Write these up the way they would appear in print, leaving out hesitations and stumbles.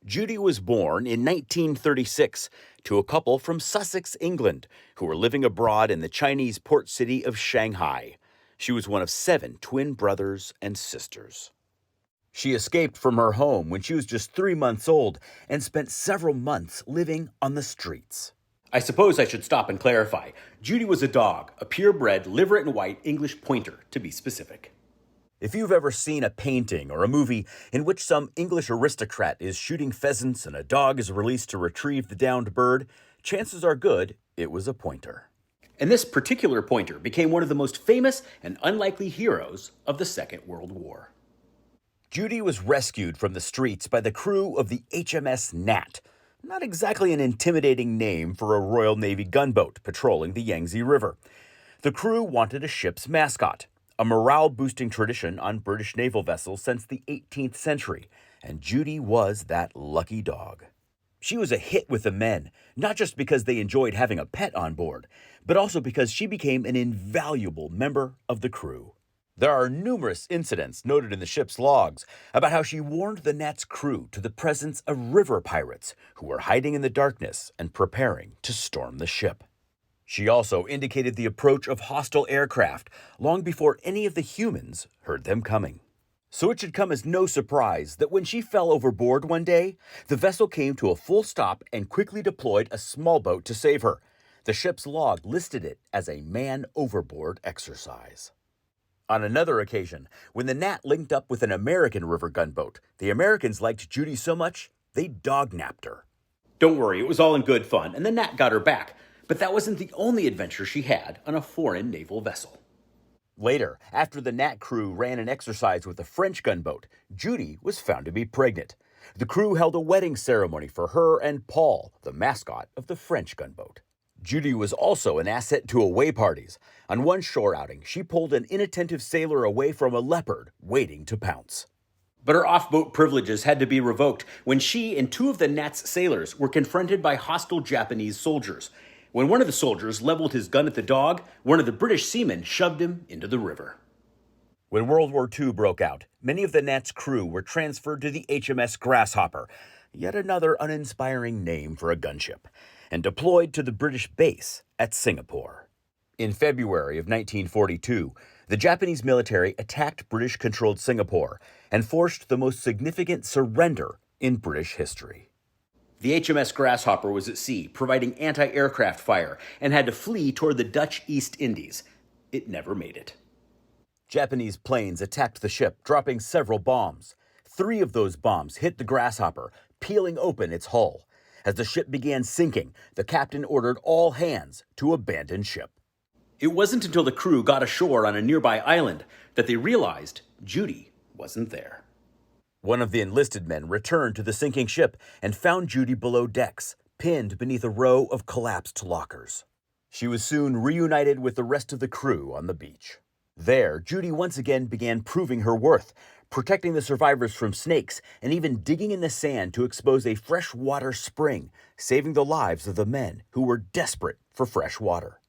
Judy was born in 1936 to a couple from Sussex, England, who were living abroad in the Chinese port city of Shanghai. She was one of 7 twin brothers and sisters. She escaped from her home when she was just 3 months old and spent several months living on the streets. I suppose I should stop and clarify. Judy was a dog, a purebred, liver and white English pointer, to be specific. If you've ever seen a painting or a movie in which some English aristocrat is shooting pheasants and a dog is released to retrieve the downed bird, chances are good it was a pointer. And this particular pointer became one of the most famous and unlikely heroes of the Second World War. Judy was rescued from the streets by the crew of the HMS Nat. Not exactly an intimidating name for a Royal Navy gunboat patrolling the Yangtze River. The crew wanted a ship's mascot, a morale-boosting tradition on British naval vessels since the 18th century, and Judy was that lucky dog. She was a hit with the men, not just because they enjoyed having a pet on board, but also because she became an invaluable member of the crew. There are numerous incidents noted in the ship's logs about how she warned the Nat's crew to the presence of river pirates who were hiding in the darkness and preparing to storm the ship. She also indicated the approach of hostile aircraft long before any of the humans heard them coming. So it should come as no surprise that when she fell overboard one day, the vessel came to a full stop and quickly deployed a small boat to save her. The ship's log listed it as a man overboard exercise. On another occasion, when the Nat linked up with an American river gunboat, the Americans liked Judy so much they dognapped her. Don't worry, it was all in good fun, and the Nat got her back. But that wasn't the only adventure she had on a foreign naval vessel. Later, after the Nat crew ran an exercise with a French gunboat, Judy was found to be pregnant. The crew held a wedding ceremony for her and Paul, the mascot of the French gunboat. Judy was also an asset to away parties. On one shore outing, she pulled an inattentive sailor away from a leopard waiting to pounce. But her off-boat privileges had to be revoked when she and 2 of the Nat's sailors were confronted by hostile Japanese soldiers. When one of the soldiers leveled his gun at the dog, one of the British seamen shoved him into the river. When World War II broke out, many of the Nat's crew were transferred to the HMS Grasshopper, yet another uninspiring name for a gunship, and deployed to the British base at Singapore. In February of 1942, the Japanese military attacked British-controlled Singapore and forced the most significant surrender in British history. The HMS Grasshopper was at sea, providing anti-aircraft fire, and had to flee toward the Dutch East Indies. It never made it. Japanese planes attacked the ship, dropping several bombs. 3 of those bombs hit the Grasshopper, peeling open its hull. As the ship began sinking, the captain ordered all hands to abandon ship. It wasn't until the crew got ashore on a nearby island that they realized Judy wasn't there. One of the enlisted men returned to the sinking ship and found Judy below decks, pinned beneath a row of collapsed lockers. She was soon reunited with the rest of the crew on the beach. There, Judy once again began proving her worth, protecting the survivors from snakes and even digging in the sand to expose a freshwater spring, saving the lives of the men who were desperate for fresh water.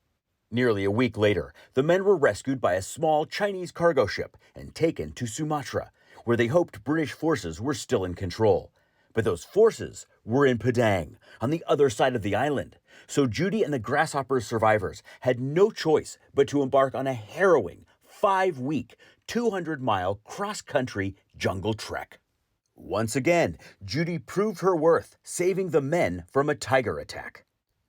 Nearly a week later, the men were rescued by a small Chinese cargo ship and taken to Sumatra, where they hoped British forces were still in control. But those forces were in Padang, on the other side of the island. So Judy and the Grasshopper's survivors had no choice but to embark on a harrowing 5-week, 200-mile cross-country jungle trek. Once again, Judy proved her worth, saving the men from a tiger attack.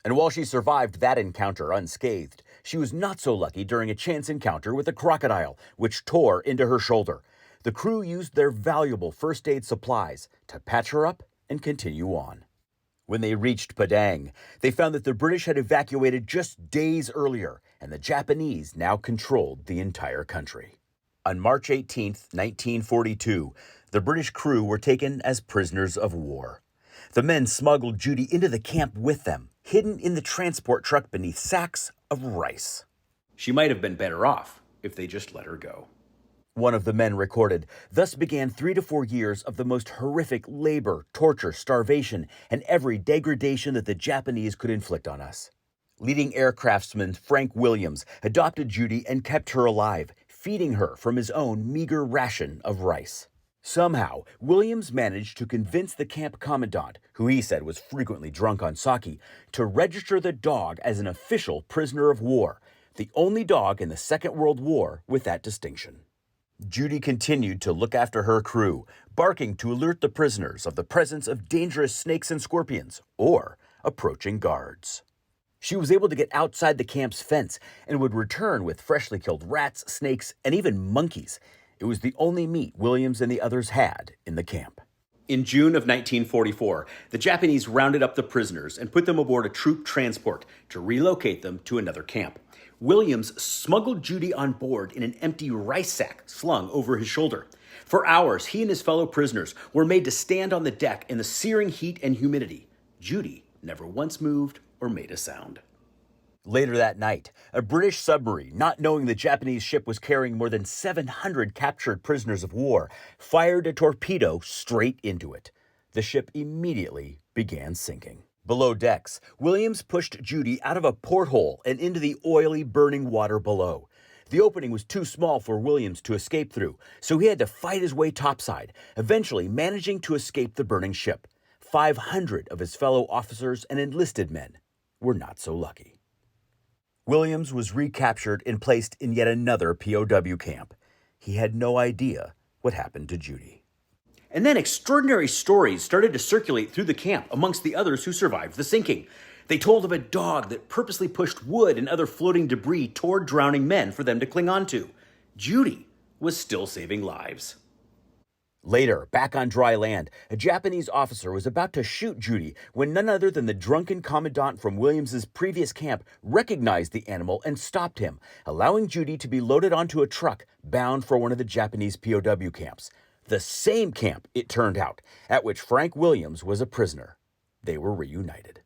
And while she survived that encounter unscathed, she was not so lucky during a chance encounter with a crocodile, which tore into her shoulder. The crew used their valuable first aid supplies to patch her up and continue on. When they reached Padang, they found that the British had evacuated just days earlier, and the Japanese now controlled the entire country. On March 18, 1942, the British crew were taken as prisoners of war. The men smuggled Judy into the camp with them, hidden in the transport truck beneath sacks of rice. She might have been better off if they just let her go. One of the men recorded, thus began 3 to 4 years of the most horrific labor, torture, starvation, and every degradation that the Japanese could inflict on us. Leading aircraftsman Frank Williams adopted Judy and kept her alive, feeding her from his own meager ration of rice. Somehow, Williams managed to convince the camp commandant, who he said was frequently drunk on sake, to register the dog as an official prisoner of war, the only dog in the Second World War with that distinction. Judy continued to look after her crew, barking to alert the prisoners of the presence of dangerous snakes and scorpions or approaching guards. She was able to get outside the camp's fence and would return with freshly killed rats, snakes, and even monkeys. It was the only meat Williams and the others had in the camp. In June of 1944, the Japanese rounded up the prisoners and put them aboard a troop transport to relocate them to another camp. Williams smuggled Judy on board in an empty rice sack slung over his shoulder. For hours, he and his fellow prisoners were made to stand on the deck in the searing heat and humidity. Judy never once moved or made a sound. Later that night, a British submarine, not knowing the Japanese ship was carrying more than 700 captured prisoners of war, fired a torpedo straight into it. The ship immediately began sinking. Below decks, Williams pushed Judy out of a porthole and into the oily, burning water below. The opening was too small for Williams to escape through, so he had to fight his way topside, eventually managing to escape the burning ship. 500 of his fellow officers and enlisted men were not so lucky. Williams was recaptured and placed in yet another POW camp. He had no idea what happened to Judy. And then extraordinary stories started to circulate through the camp amongst the others who survived the sinking. They told of a dog that purposely pushed wood and other floating debris toward drowning men for them to cling onto. Judy was still saving lives. Later, back on dry land, a Japanese officer was about to shoot Judy when none other than the drunken commandant from Williams's previous camp recognized the animal and stopped him, allowing Judy to be loaded onto a truck bound for one of the Japanese POW camps. The same camp, it turned out, at which Frank Williams was a prisoner. They were reunited.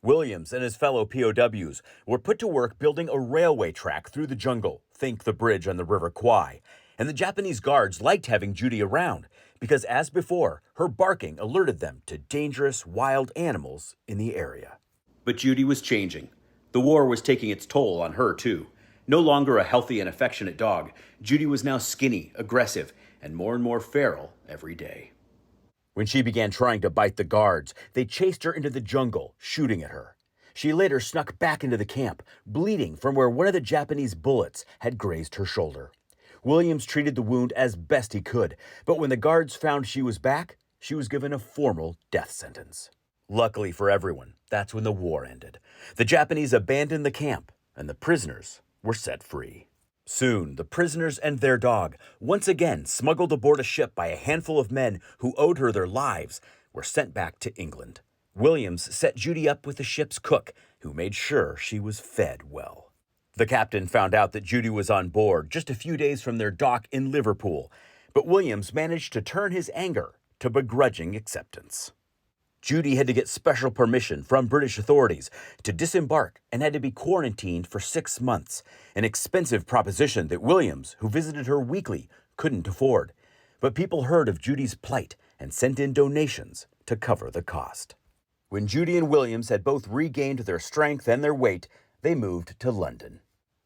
Williams and his fellow POWs were put to work building a railway track through the jungle, think the bridge on the River Kwai, and the Japanese guards liked having Judy around because, as before, her barking alerted them to dangerous wild animals in the area. But Judy was changing. The war was taking its toll on her, too. No longer a healthy and affectionate dog, Judy was now skinny, aggressive, and more feral every day. When she began trying to bite the guards, they chased her into the jungle, shooting at her. She later snuck back into the camp, bleeding from where one of the Japanese bullets had grazed her shoulder. Williams treated the wound as best he could, but when the guards found she was back, she was given a formal death sentence. Luckily for everyone, that's when the war ended. The Japanese abandoned the camp, and the prisoners were set free. Soon, the prisoners and their dog, once again smuggled aboard a ship by a handful of men who owed her their lives, were sent back to England. Williams set Judy up with the ship's cook, who made sure she was fed well. The captain found out that Judy was on board just a few days from their dock in Liverpool, but Williams managed to turn his anger to begrudging acceptance. Judy had to get special permission from British authorities to disembark and had to be quarantined for 6 months, an expensive proposition that Williams, who visited her weekly, couldn't afford. But people heard of Judy's plight and sent in donations to cover the cost. When Judy and Williams had both regained their strength and their weight, they moved to London.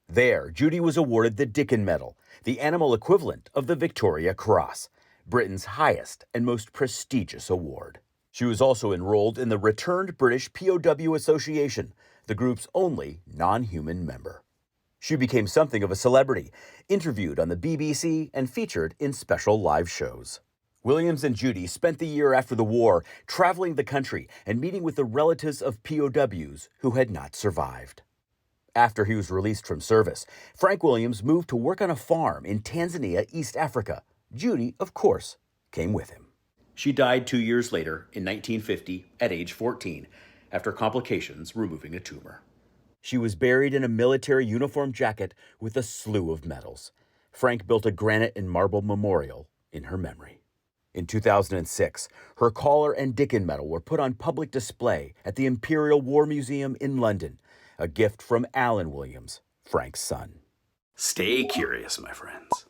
There, Judy was awarded the Dickon Medal, the animal equivalent of the Victoria Cross, Britain's highest and most prestigious award. She was also enrolled in the Returned British POW Association, the group's only non-human member. She became something of a celebrity, interviewed on the BBC and featured in special live shows. Williams and Judy spent the year after the war traveling the country and meeting with the relatives of POWs who had not survived. After he was released from service, Frank Williams moved to work on a farm in Tanzania, East Africa. Judy, of course, came with him. She died 2 years later, in 1950, at age 14, after complications removing a tumor. She was buried in a military uniform jacket with a slew of medals. Frank built a granite and marble memorial in her memory. In 2006, her collar and Dickon medal were put on public display at the Imperial War Museum in London, a gift from Alan Williams, Frank's son. Stay curious, my friends.